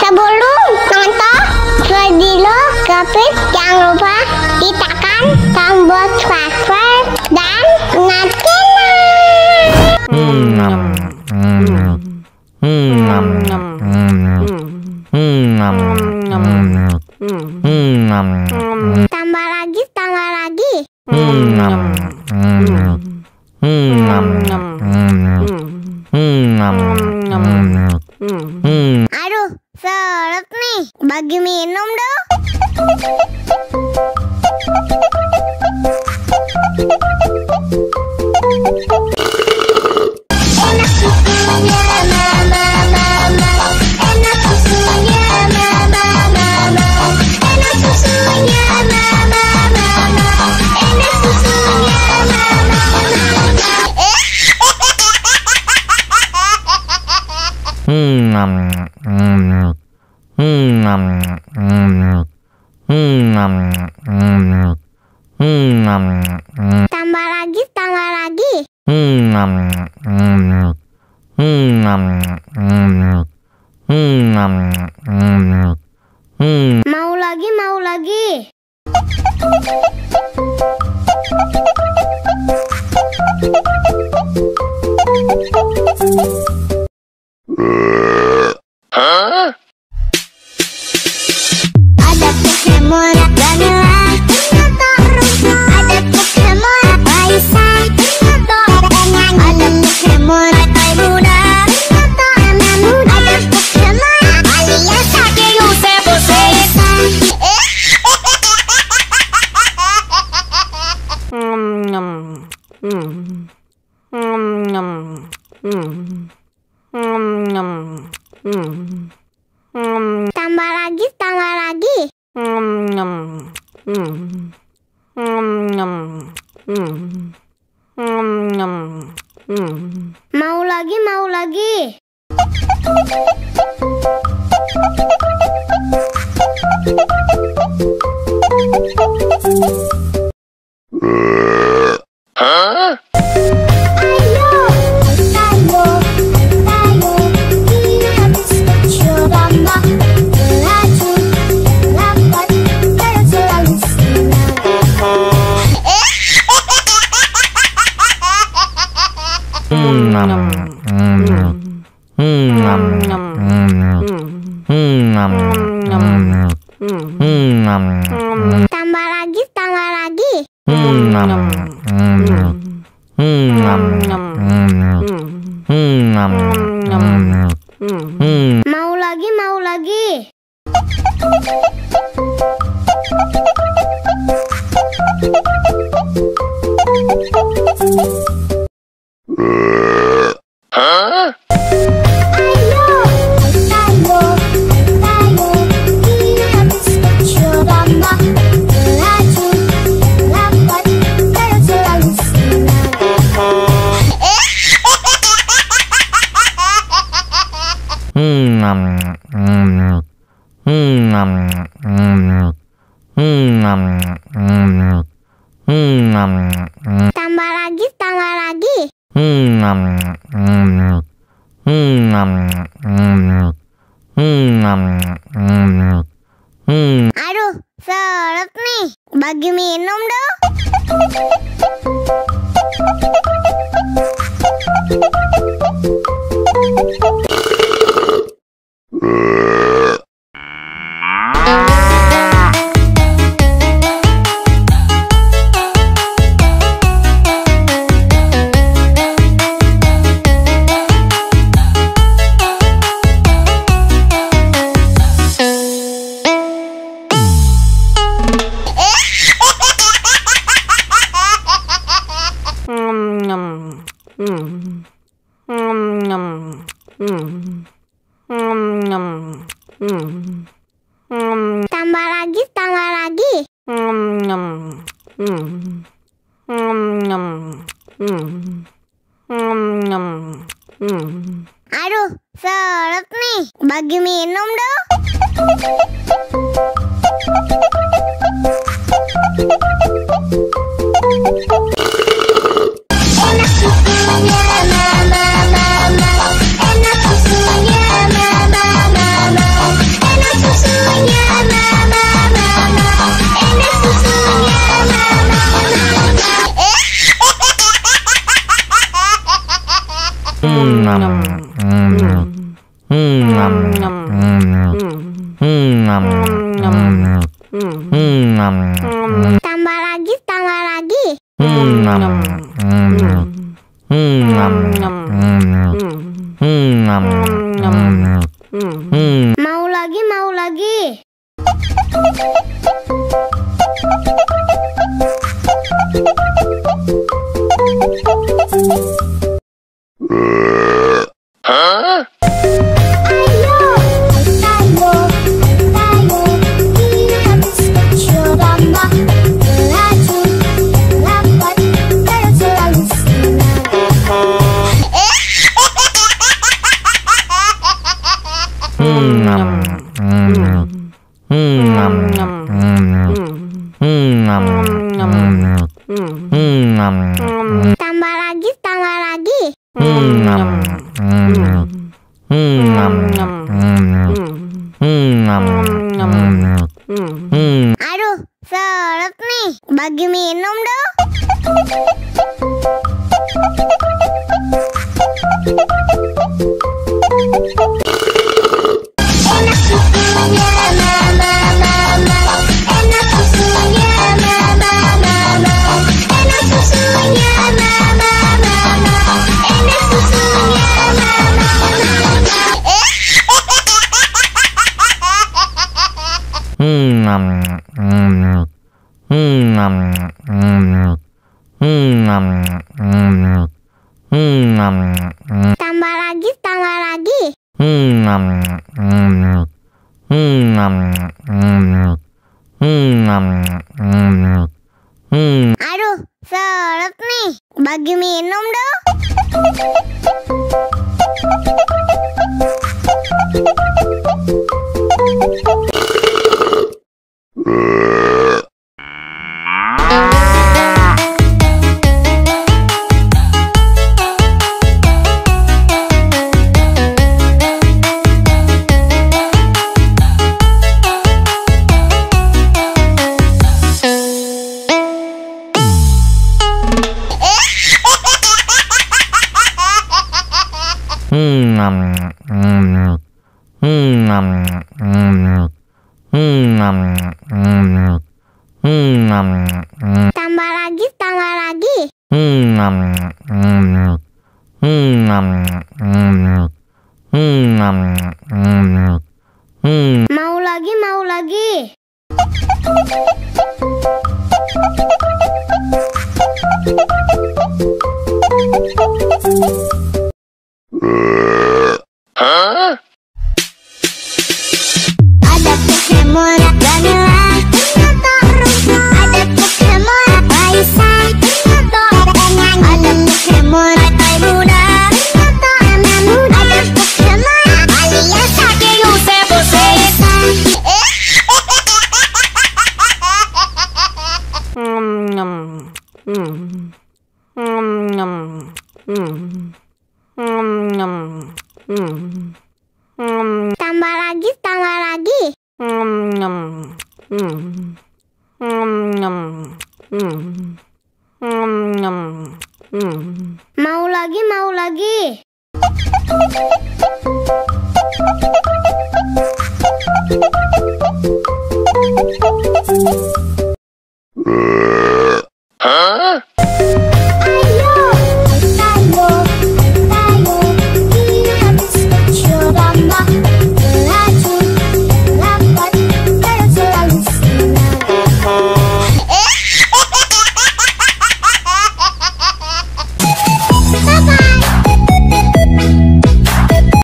Sebelum nonton video Kepit, jangan lupa tekan tombol subscribe dan tambah lagi. Aduh, seret nih, bagi minum dong. Enak susunya mama, enak susunya mama, enak susunya mama, enak susunya tambah lagi. Mau lagi. Ada Pokemon vanilla, ada Pokemon Raisa, ada Pokemon Kai Muda, ada Pokemon alias que eu sei você. Tambah lagi. Mau lagi. Tambah lagi. Mau lagi. Tambah lagi. Aduh, seret nih, bagi minum dong. Tambah lagi. Aduh, seret nih, bagi minum dong. Enak susunya mama, enak susunya mama, Tambah lagi, tambah lagi. Mau lagi, mau lagi. Tambah lagi, tambah lagi. Aduh, seret nih. Bagi minum dong. Enak susunya mama, mama. Enak susunya mama, mama. Enak susunya mama, mama. Enak susunya mama, tambah lagi, tambah lagi. Aduh, seret nih. Bagi minum dong. Tambah lagi, tambah lagi. Mau lagi, mau lagi. Ada Pokemon vanilla, ada Pokemon Raisa, ada Pokemon Kai Muda, ada Pokemon alias Sake Yuse Bosesa. Tambah lagi, tambah lagi. Mau lagi, mau lagi.